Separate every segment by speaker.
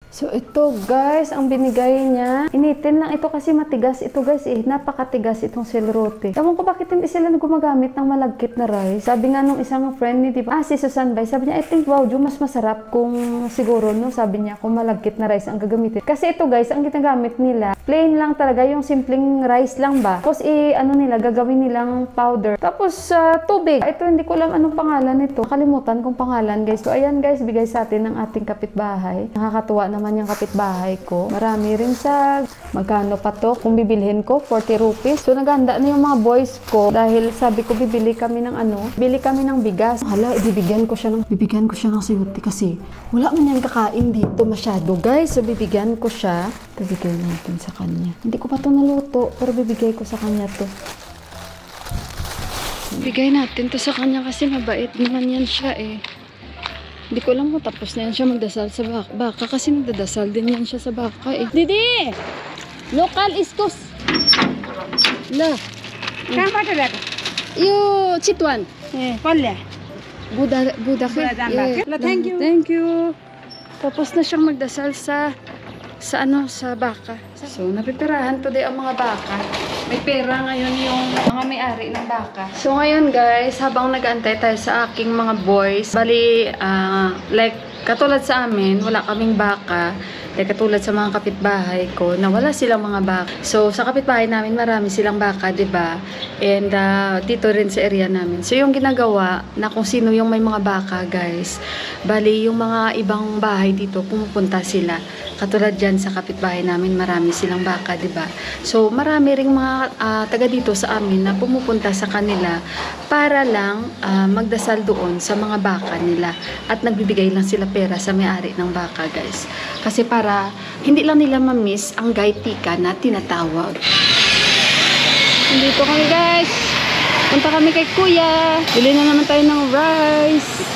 Speaker 1: So ito guys, ang binigay niya. Initin lang ito kasi matigas. Ito guys napakatigas itong celerote. Ewan ko bakit hindi sila gumagamit ng malagkit na rice. Sabi nga nung isang friend ni diba, si Susan Bay, sabi niya, I think wow, mas masarap kung siguro no, sabi niya, kung malagkit na rice ang gagamitin. Kasi ito guys, ang ginagamit nila, plain lang talaga, yung simpleng rice lang ba. Tapos ano nila, gagawin nilang powder. Tapos tubig. Ito hindi ko alam anong pangalan nito. Nakalimutan kong pangalan guys. So ayan guys, bigay sa atin ng ating kapitbahay. Nakakatuwa naman yung kapitbahay ko. Marami rin siya. Magkano pa to? Kung bibilhin ko, 40 rupees. So naghanda na yung mga boys ko dahil sabi ko bibili kami ng bili kami ng bigas. Hala, bibigyan ko siya ng siyuti kasi wala man yan kakain dito masyado guys. So bibigyan ko siya. Bibigay natin sa kanya. Hindi ko pa to naluto pero bibigay ko sa kanya to. Bigay natin to sa kanya kasi mabait naman yan siya eh. Hindi ko alam kung tapos na yan siya magdasal sa baka kasi nagdadasal din yan siya sa baka eh. Didi! Local istos! La!
Speaker 2: Kang pato dato?
Speaker 1: Yo, chitwan!
Speaker 2: Palle?
Speaker 1: Buda
Speaker 2: Thank you.
Speaker 1: Thank you! Tapos na siyang magdasal sa baka. So, napipirahan today ang mga baka. May pera ngayon yung mga may-ari ng baka. So, ngayon guys, habang nag-aantay tayo sa aking mga boys, bali, like, katulad sa amin, wala kaming baka. Like, katulad sa mga kapitbahay ko, na wala silang mga baka. So, sa kapitbahay namin, marami silang baka, diba? And, dito rin sa area namin. So, yung ginagawa, na kung sino yung may mga baka, guys, bali, yung mga ibang bahay dito, pumupunta sila. Katulad dyan sa kapitbahay namin, marami silang baka, diba? So, marami ring mga taga dito sa amin na pumupunta sa kanila para lang magdasal doon sa mga baka nila. At nagbibigay lang sila pera sa may-ari ng baka, guys. Kasi para hindi lang nila ma-miss ang gaitika na tinatawag. Dito kami, guys. Punta kami kay Kuya. Bili na naman tayo ng rice.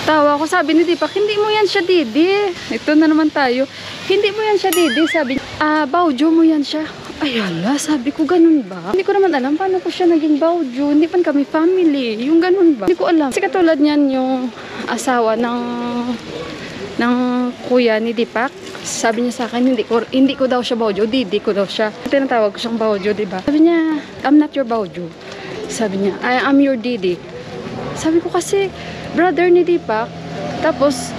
Speaker 1: Tawa ko, sabi ni Dipak, hindi mo yan siya, Didi. Ito na naman tayo. Hindi mo yan siya, Didi. Sabi niya, Baujo mo yan siya. Ay, ala, sabi ko, ganun ba? Hindi ko naman alam paano ko siya naging Baujo. Hindi pa kami family. Yung ganun ba? Hindi ko alam. Kasi katulad niyan yung asawa ng kuya ni Dipak. Sabi niya sa akin, hindi ko daw siya Baujo. Didi ko daw siya. Tinatawag ko siyang Baujo, diba? Sabi niya, I'm not your Baujo. Sabi niya, I am your Didi. Sabi ko kasi, brother ni Dipak. Tapos,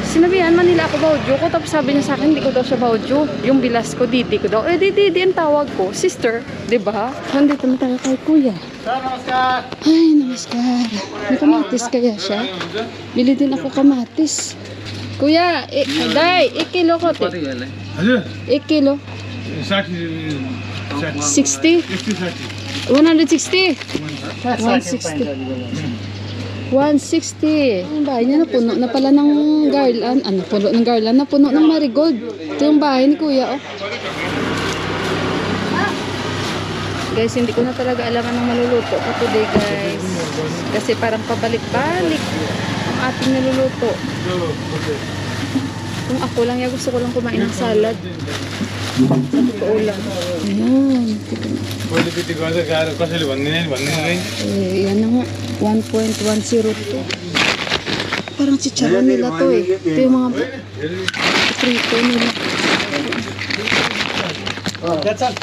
Speaker 1: sinabihan man nila ako Baujo ko. Tapos sabi niya sa akin, hindi ko daw siya Baujo. Yung bilas ko, Didi ko daw. Eh, Didi ang tawag ko. Sister, diba? Nandito na tayo kay Kuya.
Speaker 3: Namaskar.
Speaker 1: Ay, namaskar. May kamatis kaya siya? Bili din ako kamatis. Kuya, day, 1 kilo ko, te. 1 kilo. 60? 160? 160. 160. Ang bahay niya napuno na pala ng garland. Puno ng garland. Napuno ng marigold. Ito yung bahay ni Kuya, oh. Guys, hindi ko na talaga alam anong maluluto ko today, guys. Kasi parang pabalik-balik ang ating niluluto. Kung ako lang, gusto ko lang kumain ng salad. Sa totoo lang. Ayan. Yan na nga. 1.102. Parang chicharon nila to eh. Ito yung mga prito nila.
Speaker 3: That's all.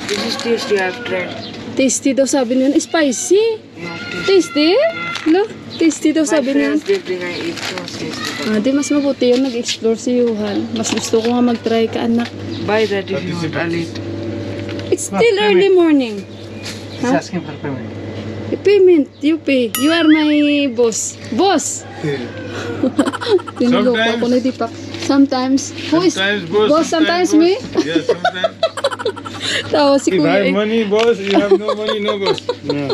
Speaker 3: This is tasty, I have tried.
Speaker 1: Tasty daw sabi niyan. Spicy? Tasty? Lo? Tasty daw sabi niyan. Di mas mabuti yun. Nag-explore si Yuhan. Mas gusto ko nga mag-try ka, anak.
Speaker 3: Buy that if you want late.
Speaker 1: It's still early morning.
Speaker 3: He's asking for payment.
Speaker 1: Payment, you pay. You are my boss. Boss! Tinuloko ako na Dipak. Sometimes. Who is boss? Sometimes me?
Speaker 4: Yes, sometimes.
Speaker 1: Tawa si
Speaker 4: If I
Speaker 1: Kuya.
Speaker 4: have money, boss. You have no money, no boss. No.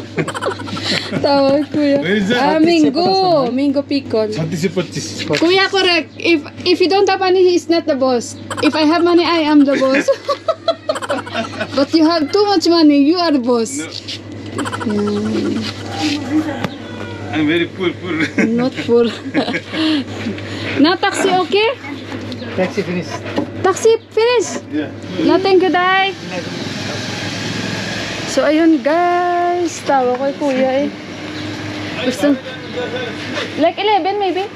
Speaker 1: Tawa si Kuya.
Speaker 4: Where is that?
Speaker 1: Mingo. Mingo pickle.
Speaker 4: 36.
Speaker 1: Kuya, correct. If you don't have money, he is not the boss. If I have money, I am the boss. But you have too much money, you are the boss.
Speaker 4: No. I'm very poor.
Speaker 1: Not full. Na taxi okay?
Speaker 3: Taxi finish.
Speaker 1: Taxi finish.
Speaker 4: Yeah.
Speaker 1: No, thank you, Day. So, ayun guys. Tawa ko kay Kuya eh. Gusto. Like 11 maybe?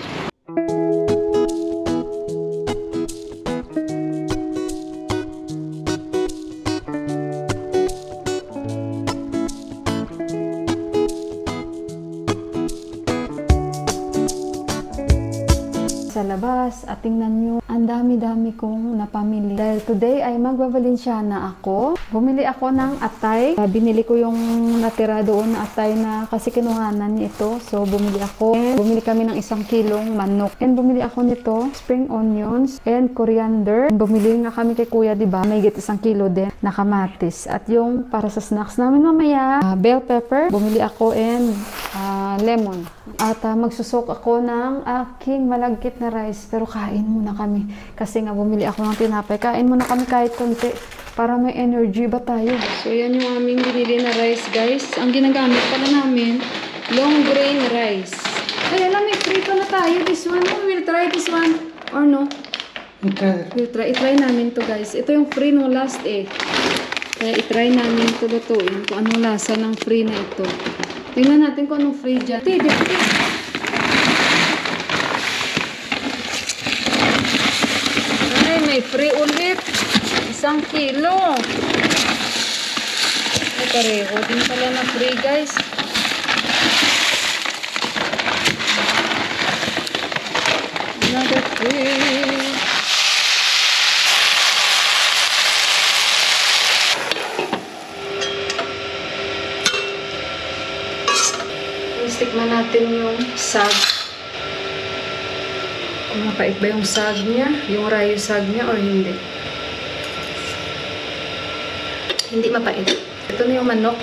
Speaker 1: At tingnan nyo, ang dami-dami kong napamili. Dahil today ay magbabalinsyana ako. Bumili ako ng atay. Binili ko yung natira doon na atay na kasi kinuhanan niya ito. So, bumili ako. And bumili kami ng 1 kilong manok. And bumili ako nito, spring onions and coriander. And bumili nga kami kay kuya, diba? May 1 kilo din na kamatis. At yung para sa snacks namin mamaya, bell pepper. Bumili ako and lemon. At magsusok ako ng aking malagkit na rice. Pero kain muna kami. Kasi nga bumili ako ng tinapay. Kain muna kami kahit konti para may energy ba tayo. So yan yung aming binili na rice, guys. Ang ginagamit pala namin, long grain rice. Ay, alam, may free pa na tayo. This one, we'll try this one. Or no? We'll try. I-try namin to, guys. Ito yung free no last eh. Kaya i-try namin ito lutuin kung anong lasa ng free na ito. Tingnan natin kung anong free dyan. Ay, may free ulit. 1 kilo. Ay, pareho din pala na free, guys. Another free. Tikman natin yung sag. Kung mapait ba yung sag niya, yung rayo sag niya or hindi. Hindi mapait. Ito na yung manok.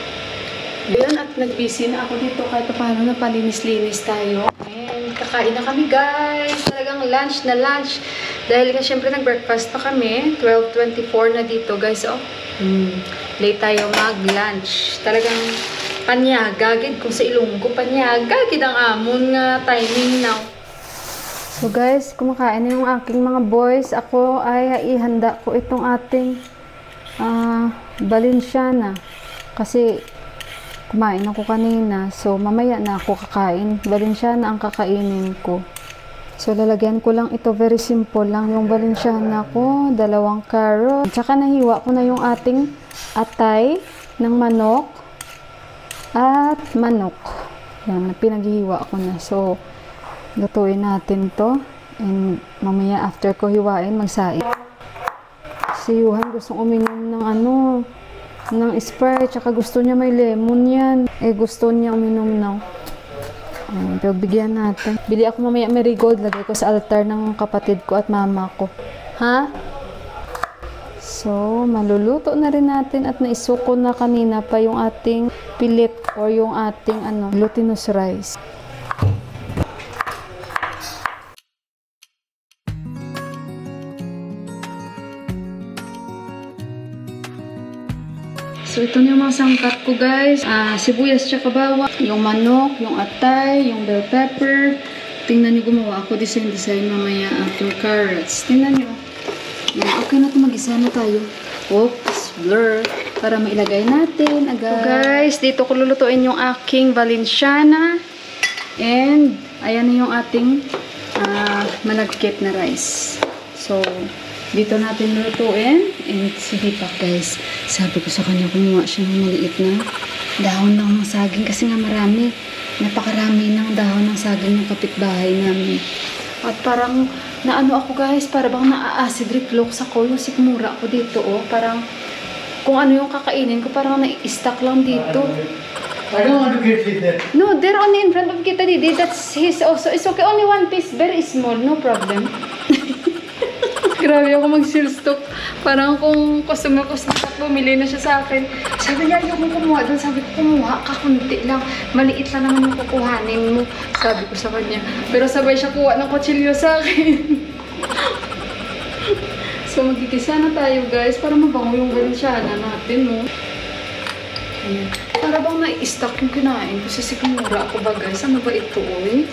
Speaker 1: Yun, at nag-busy na ako dito kahit paano na palinis-linis tayo. And kakain na kami, guys. Talagang lunch na lunch. Dahil nga syempre nag-breakfast na kami. 12:24 na dito, guys. Oh. Late tayo mag-lunch. Talagang panyagagid kung sa Ilonggo, panyagagid ang amon nga timing now. So guys, kumakain na yung aking mga boys. Ako ay ihanda ko itong ating balinsyana. Kasi kumain ako kanina. So mamaya na ako kakain. Balinsyana ang kakainin ko. So lalagyan ko lang ito. Very simple lang yung balinsyana ko. 2 carrot. Tsaka nahiwa ko na yung ating atay ng manok. At manok. Yan, pinaghihiwa ko na. So, lutuin natin to. And mamaya after ko hiwain, magsaing. Si Yuhan gustong uminom ng ng Sprite. Tsaka gusto niya may lemon yan. Eh, gusto niya uminom ng. Pero bigyan natin. Bili ako mamaya marigold. Lagay ko sa altar ng kapatid ko at mama ko. Ha? So, maluluto na rin natin at naisuko na kanina pa yung ating pilit or yung ating glutinous rice. So, ito na yung mga sangkap ko, guys. Sibuyas tsaka bawang, yung manok, yung atay, yung bell pepper. Tingnan nyo, gumawa ako design mamaya after carrots. Tingnan nyo. Okay na ito, mag-isa na tayo. Oops, blur. Para mailagay natin agad. So guys, dito ko lulutuin yung aking balinsyana. And, ayan na yung ating malagkit na rice. So, dito natin lulutuin. And, sige pa guys. Sabi ko sa kanya, kumuha siya ng maliit na dahon ng saging. Kasi nga marami. Napakarami ng dahon ng saging ng kapitbahay namin. At parang naano ako guys, para bang na-acid reflux ako, yung sikmura ako dito oh, parang kung ano yung kakainin ko, parang na-stuck lang dito.
Speaker 4: I don't want to get it there.
Speaker 1: No, they're only in front of Kita Didi. That's his also. It's okay, only 1 piece, very small, no problem. Grabe ako mag-sales stock. Parang kung customer bumili na siya sa akin. Sabi niya, yung kumuha doon. Sabi ko, kumuha ka, kunti lang. Maliit lang naman yung kukuhanin mo. Sabi ko sa kanya. Pero sabay siya kuha ng kutsilyo sa akin. So, magkikisa na tayo, guys. Para mabango yung balinsyana natin, no? Ayan. Para bang na-stuck yung kinain ko. Sa sikmura ako ba, guys? Ano ba ito, eh?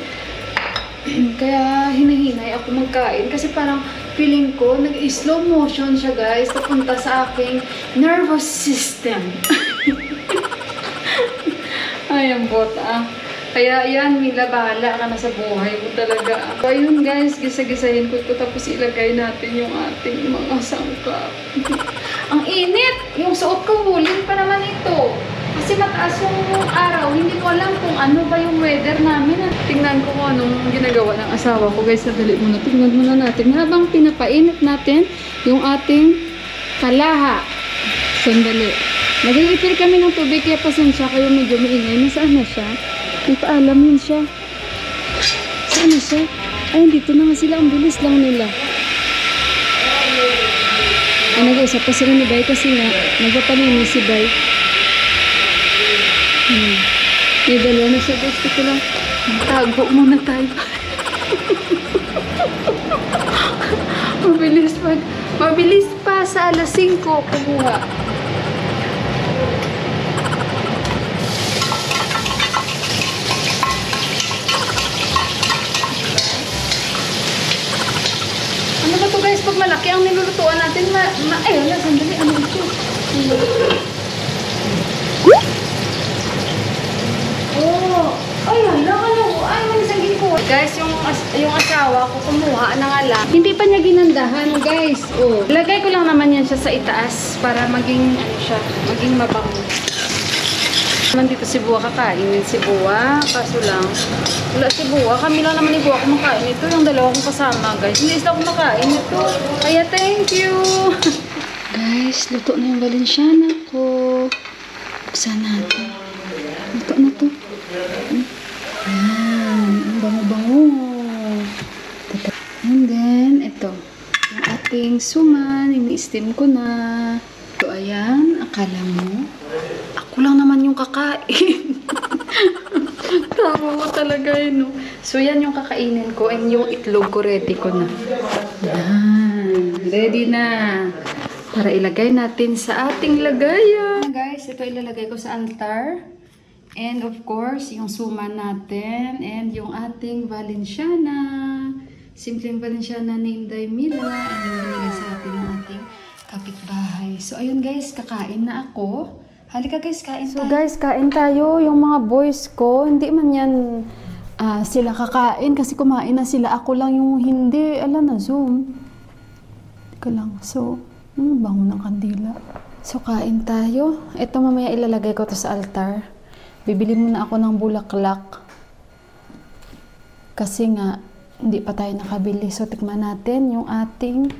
Speaker 1: Kaya hinahinay ako magkain kasi parang feeling ko nag-slow motion siya guys papunta sa aking nervous system. Ayan bota. Kaya yan, Mila, bahala ka na sa buhay mo talaga. Ayun guys, gisa-gisahin ko ito tapos ilagay natin yung ating mga sangkap. Ang init! Yung suot ko, huling pa naman ito. Kasi mataas yung araw. Hindi ko alam kung ano ba yung weather namin. Tingnan ko kung anong ginagawa ng asawa ko. Guys, nadali muna. Tingnan muna natin. Habang pinapainit natin yung ating kalaha. Sandali. Nag-i-refill kami ng tubig kaya pasensya kayo medyo maingay. Nasaan na siya? May paalam yun siya. Saan na siya? Ay, dito na nga sila. Ang bilis lang nila. Ay, nag-uusap pa sila ni Bay kasi nga nagpapalinis si Bay. May dalawa na siya. Gusto ko lang. Tago muna tayo. Mabilis pa sa alas 5 kumuha. Ano ba to guys? Pag malaki ang nilulutuan natin, ay, wala, sandali. Ano ito? Oh! Ay, hala, ano? Ay, manisang ko. Guys, yung asawa ko kumuha na nga lang. Hindi pa niya ginandahan, guys. Oh. Lagay ko lang naman yan siya sa itaas para maging, ano siya, maging mabango. Naman dito si Buwa kakainin si Buwa. Kaso lang, wala si Buwa. Kami lang naman ni Buwa kumakain ito. Yung dalawa kong kasama, guys. Hindi sila kumakain ito. Kaya thank you. Guys, luto na yung Valenciana ko. Buksan natin. Luto na to. Ayan. Ang bango-bango. And then, ito. Yung ating suman. Ini-steam ko na. So, ayan. Akala mo. Ako lang naman yung kakain. Tama mo talaga yun, no? So, yan yung kakainin ko. And yung itlog ko, ready ko na. Yan. Ready na. Para ilagay natin sa ating lagayan. Guys, ito ilalagay ko sa altar. And of course, yung suman natin. And yung ating Valenciana. Simpleng Valenciana ni Inday Mila. And yung binigay sa atin ng ating kapitbahay. So, ayun guys, kakain na ako. Halika guys, kain tayo. So guys, kain tayo. Yung mga boys ko, hindi man yan sila kakain kasi kumain na sila. Ako lang yung hindi. Alam na, Zoom. Teka lang. So, bango ng kandila. So, kain tayo. Ito mamaya ilalagay ko to sa altar. Bibili muna ako ng bulaklak. Kasi nga, hindi pa tayo nakabili. So, tikman natin yung ating